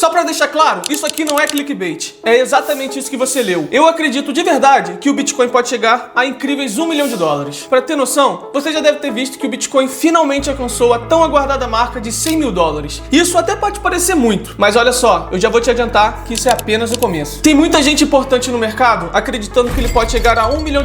Só pra deixar claro, isso aqui não é clickbait. É exatamente isso que você leu. Eu acredito de verdade que o Bitcoin pode chegar a incríveis $1 milhão. Pra ter noção, você já deve ter visto que o Bitcoin finalmente alcançou a tão aguardada marca de $100 mil. Isso até pode parecer muito, mas olha só, eu já vou te adiantar que isso é apenas o começo. Tem muita gente importante no mercado acreditando que ele pode chegar a $1 milhão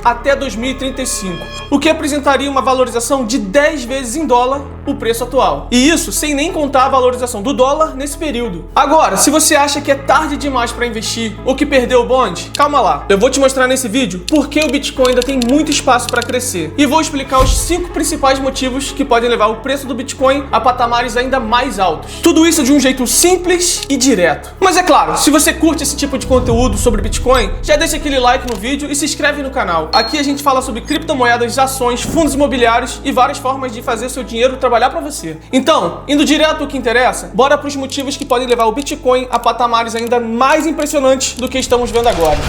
até 2035, o que representaria uma valorização de 10 vezes em dólar o preço atual. E isso sem nem contar a valorização do dólar nesse período. Agora, se você acha que é tarde demais para investir ou que perdeu o bonde, calma lá. Eu vou te mostrar nesse vídeo por que o Bitcoin ainda tem muito espaço para crescer e vou explicar os 5 principais motivos que podem levar o preço do Bitcoin a patamares ainda mais altos. Tudo isso de um jeito simples e direto. Mas é claro, se você curte esse tipo de conteúdo sobre Bitcoin, já deixa aquele like no vídeo e se inscreve no canal. Aqui a gente fala sobre criptomoedas, ações, fundos imobiliários e várias formas de fazer seu dinheiro trabalhar para você. Então, indo direto ao que interessa, bora para os motivos que podem levar o Bitcoin a patamares ainda mais impressionantes do que estamos vendo agora.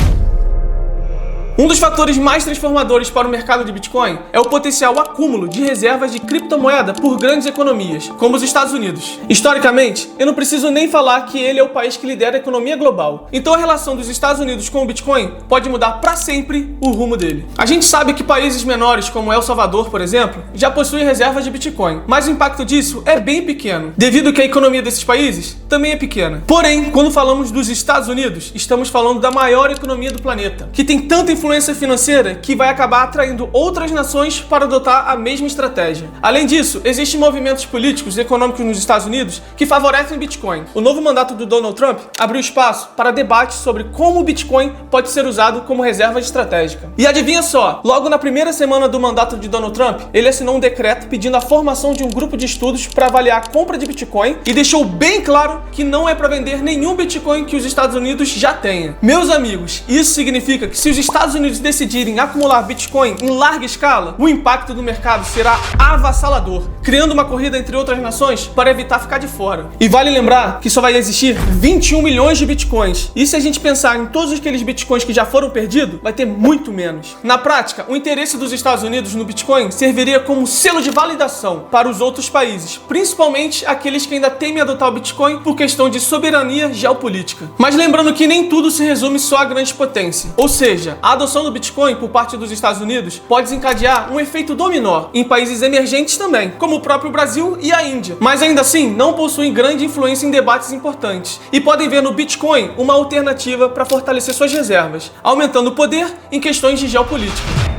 Um dos fatores mais transformadores para o mercado de Bitcoin é o potencial acúmulo de reservas de criptomoeda por grandes economias, como os Estados Unidos. Historicamente, eu não preciso nem falar que ele é o país que lidera a economia global. Então a relação dos Estados Unidos com o Bitcoin pode mudar para sempre o rumo dele. A gente sabe que países menores, como El Salvador, por exemplo, já possuem reservas de Bitcoin, mas o impacto disso é bem pequeno, devido que a economia desses países também é pequena. Porém, quando falamos dos Estados Unidos, estamos falando da maior economia do planeta, que tem tanta influência financeira que vai acabar atraindo outras nações para adotar a mesma estratégia. Além disso, existem movimentos políticos e econômicos nos Estados Unidos que favorecem o Bitcoin. O novo mandato do Donald Trump abriu espaço para debate sobre como o Bitcoin pode ser usado como reserva estratégica. E adivinha só, logo na primeira semana do mandato de Donald Trump, ele assinou um decreto pedindo a formação de um grupo de estudos para avaliar a compra de Bitcoin e deixou bem claro que não é para vender nenhum Bitcoin que os Estados Unidos já tenha. Meus amigos, isso significa que se os Estados Unidos decidirem acumular Bitcoin em larga escala, o impacto do mercado será avassalador, criando uma corrida entre outras nações para evitar ficar de fora. E vale lembrar que só vai existir 21 milhões de Bitcoins. E se a gente pensar em todos aqueles Bitcoins que já foram perdidos, vai ter muito menos. Na prática, o interesse dos Estados Unidos no Bitcoin serviria como selo de validação para os outros países, principalmente aqueles que ainda temem adotar o Bitcoin por questão de soberania geopolítica. Mas lembrando que nem tudo se resume só à grande potência. Ou seja, a adoção do Bitcoin por parte dos Estados Unidos pode desencadear um efeito dominó em países emergentes também, como o próprio Brasil e a Índia. Mas ainda assim, não possuem grande influência em debates importantes e podem ver no Bitcoin uma alternativa para fortalecer suas reservas, aumentando o poder em questões de geopolítica.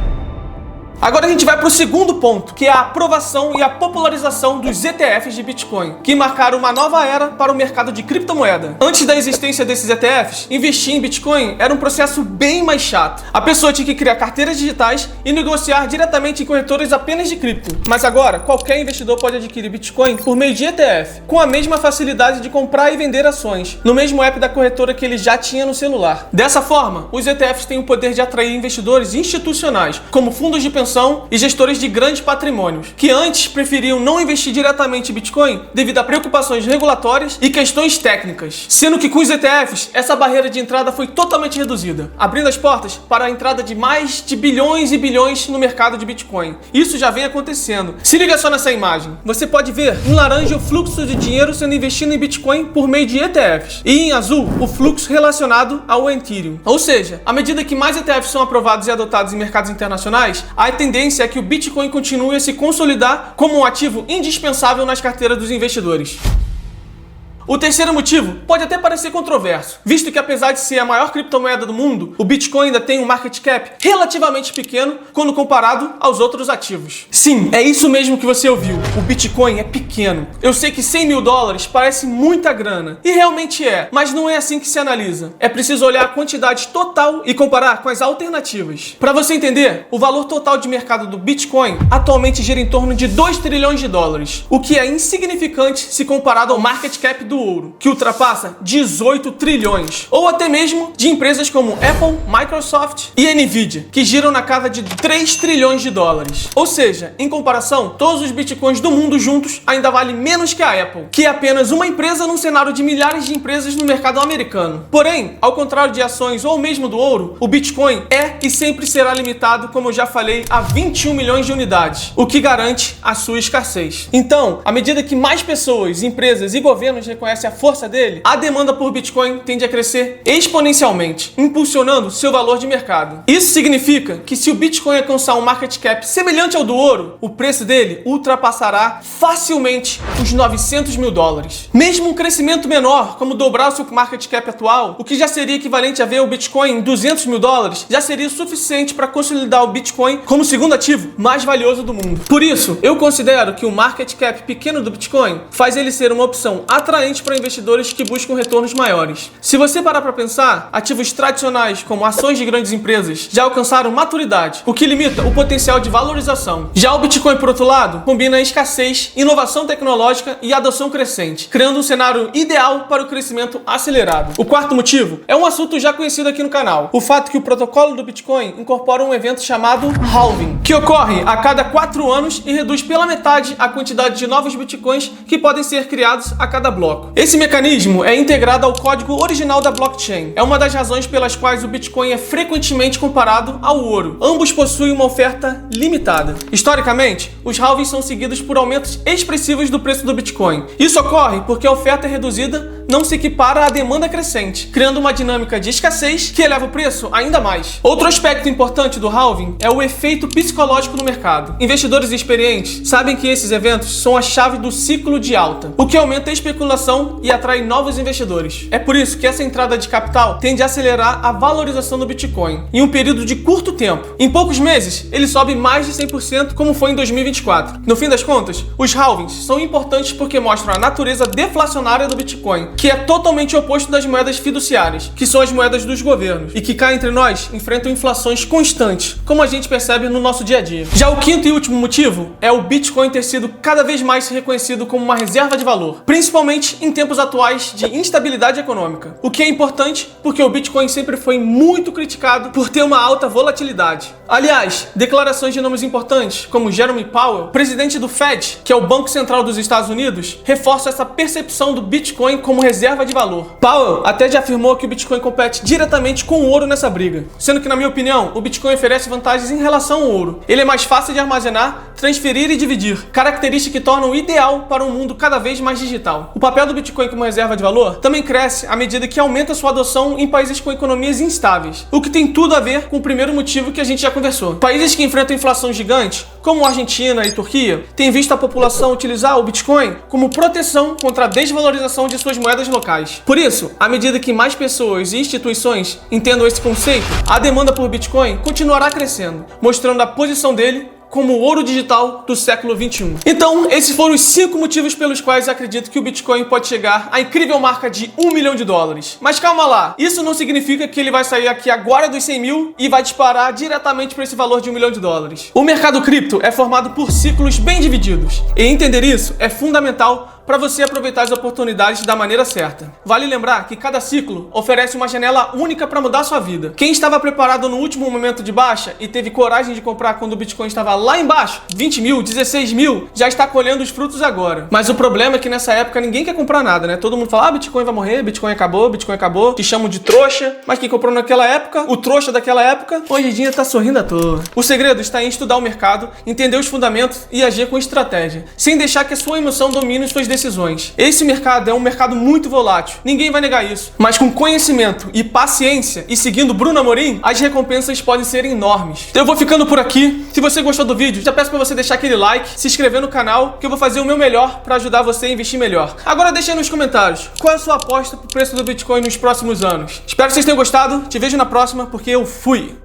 Agora a gente vai para o segundo ponto, que é a aprovação e a popularização dos ETFs de Bitcoin, que marcaram uma nova era para o mercado de criptomoeda. Antes da existência desses ETFs, investir em Bitcoin era um processo bem mais chato. A pessoa tinha que criar carteiras digitais e negociar diretamente em corretoras apenas de cripto. Mas agora, qualquer investidor pode adquirir Bitcoin por meio de ETF, com a mesma facilidade de comprar e vender ações, no mesmo app da corretora que ele já tinha no celular. Dessa forma, os ETFs têm o poder de atrair investidores institucionais, como fundos de pensão e gestores de grandes patrimônios, que antes preferiam não investir diretamente em Bitcoin devido a preocupações regulatórias e questões técnicas. Sendo que com os ETFs, essa barreira de entrada foi totalmente reduzida, abrindo as portas para a entrada de mais de bilhões e bilhões no mercado de Bitcoin. Isso já vem acontecendo. Se liga só nessa imagem. Você pode ver em laranja o fluxo de dinheiro sendo investido em Bitcoin por meio de ETFs e em azul o fluxo relacionado ao Ethereum. Ou seja, à medida que mais ETFs são aprovados e adotados em mercados internacionais, a tendência é que o Bitcoin continue a se consolidar como um ativo indispensável nas carteiras dos investidores. O terceiro motivo pode até parecer controverso, visto que apesar de ser a maior criptomoeda do mundo, o Bitcoin ainda tem um market cap relativamente pequeno quando comparado aos outros ativos. Sim, é isso mesmo que você ouviu, o Bitcoin é pequeno. Eu sei que $100 mil parece muita grana, e realmente é, mas não é assim que se analisa. É preciso olhar a quantidade total e comparar com as alternativas. Para você entender, o valor total de mercado do Bitcoin atualmente gira em torno de $2 trilhões, o que é insignificante se comparado ao market cap do ouro, que ultrapassa 18 trilhões, ou até mesmo de empresas como Apple, Microsoft e Nvidia, que giram na casa de $3 trilhões. Ou seja, em comparação, todos os bitcoins do mundo juntos ainda valem menos que a Apple, que é apenas uma empresa num cenário de milhares de empresas no mercado americano. Porém, ao contrário de ações ou mesmo do ouro, o Bitcoin é e sempre será limitado, como eu já falei, a 21 milhões de unidades, o que garante a sua escassez. Então, à medida que mais pessoas, empresas e governos reconhecem reconhece a força dele, a demanda por Bitcoin tende a crescer exponencialmente, impulsionando seu valor de mercado. Isso significa que se o Bitcoin alcançar um market cap semelhante ao do ouro, o preço dele ultrapassará facilmente os 900 mil dólares. Mesmo um crescimento menor, como dobrar o seu market cap atual, o que já seria equivalente a ver o Bitcoin em 200 mil dólares, já seria suficiente para consolidar o Bitcoin como o segundo ativo mais valioso do mundo. Por isso, eu considero que o market cap pequeno do Bitcoin faz ele ser uma opção atraente para investidores que buscam retornos maiores. Se você parar para pensar, ativos tradicionais como ações de grandes empresas já alcançaram maturidade, o que limita o potencial de valorização. Já o Bitcoin, por outro lado, combina escassez, inovação tecnológica e adoção crescente, criando um cenário ideal para o crescimento acelerado. O quarto motivo é um assunto já conhecido aqui no canal, o fato que o protocolo do Bitcoin incorpora um evento chamado halving, que ocorre a cada 4 anos e reduz pela metade a quantidade de novos Bitcoins que podem ser criados a cada bloco. Esse mecanismo é integrado ao código original da blockchain. É uma das razões pelas quais o Bitcoin é frequentemente comparado ao ouro. Ambos possuem uma oferta limitada. Historicamente, os halvings são seguidos por aumentos expressivos do preço do Bitcoin. Isso ocorre porque a oferta reduzida não se equipara à demanda crescente, criando uma dinâmica de escassez que eleva o preço ainda mais. Outro aspecto importante do halving é o efeito psicológico no mercado. Investidores experientes sabem que esses eventos são a chave do ciclo de alta, o que aumenta a especulação e atrai novos investidores. É por isso que essa entrada de capital tende a acelerar a valorização do Bitcoin em um período de curto tempo. Em poucos meses, ele sobe mais de 100%, como foi em 2024. No fim das contas, os halvings são importantes porque mostram a natureza deflacionária do Bitcoin, que é totalmente oposto das moedas fiduciárias, que são as moedas dos governos, e que cá entre nós enfrentam inflações constantes, como a gente percebe no nosso dia a dia. Já o quinto e último motivo é o Bitcoin ter sido cada vez mais reconhecido como uma reserva de valor, principalmente em tempos atuais de instabilidade econômica. O que é importante porque o Bitcoin sempre foi muito criticado por ter uma alta volatilidade. Aliás, declarações de nomes importantes, como Jerome Powell, presidente do Fed, que é o Banco Central dos Estados Unidos, reforçam essa percepção do Bitcoin como reserva de valor. Powell até já afirmou que o Bitcoin compete diretamente com o ouro nessa briga, sendo que, na minha opinião, o Bitcoin oferece vantagens em relação ao ouro. Ele é mais fácil de armazenar, transferir e dividir, características que tornam ideal para um mundo cada vez mais digital. O papel do Bitcoin como reserva de valor também cresce à medida que aumenta sua adoção em países com economias instáveis, o que tem tudo a ver com o primeiro motivo que a gente já conversou. Países que enfrentam inflação gigante, como Argentina e Turquia, têm visto a população utilizar o Bitcoin como proteção contra a desvalorização de suas moedas locais. Por isso, à medida que mais pessoas e instituições entendam esse conceito, a demanda por Bitcoin continuará crescendo, mostrando a posição dele como o ouro digital do século 21. Então, esses foram os 5 motivos pelos quais eu acredito que o Bitcoin pode chegar à incrível marca de $1 milhão. Mas calma lá, isso não significa que ele vai sair aqui agora dos 100 mil e vai disparar diretamente para esse valor de $1 milhão. O mercado cripto é formado por ciclos bem divididos, e entender isso é fundamental para você aproveitar as oportunidades da maneira certa. Vale lembrar que cada ciclo oferece uma janela única para mudar a sua vida. Quem estava preparado no último momento de baixa e teve coragem de comprar quando o Bitcoin estava lá embaixo, 20 mil, 16 mil, já está colhendo os frutos agora. Mas o problema é que nessa época ninguém quer comprar nada, né? Todo mundo fala, Bitcoin vai morrer, Bitcoin acabou, te chamam de trouxa. Mas quem comprou naquela época, o trouxa daquela época, hoje em dia tá sorrindo à toa. O segredo está em estudar o mercado, entender os fundamentos e agir com estratégia, sem deixar que a sua emoção domine suas decisões. Esse mercado é um mercado muito volátil, ninguém vai negar isso. Mas com conhecimento e paciência e seguindo Bruno Amorim, as recompensas podem ser enormes. Então eu vou ficando por aqui. Se você gostou do vídeo, já peço para você deixar aquele like, se inscrever no canal, que eu vou fazer o meu melhor para ajudar você a investir melhor. Agora deixa aí nos comentários, qual é a sua aposta pro preço do Bitcoin nos próximos anos? Espero que vocês tenham gostado, te vejo na próxima, porque eu fui!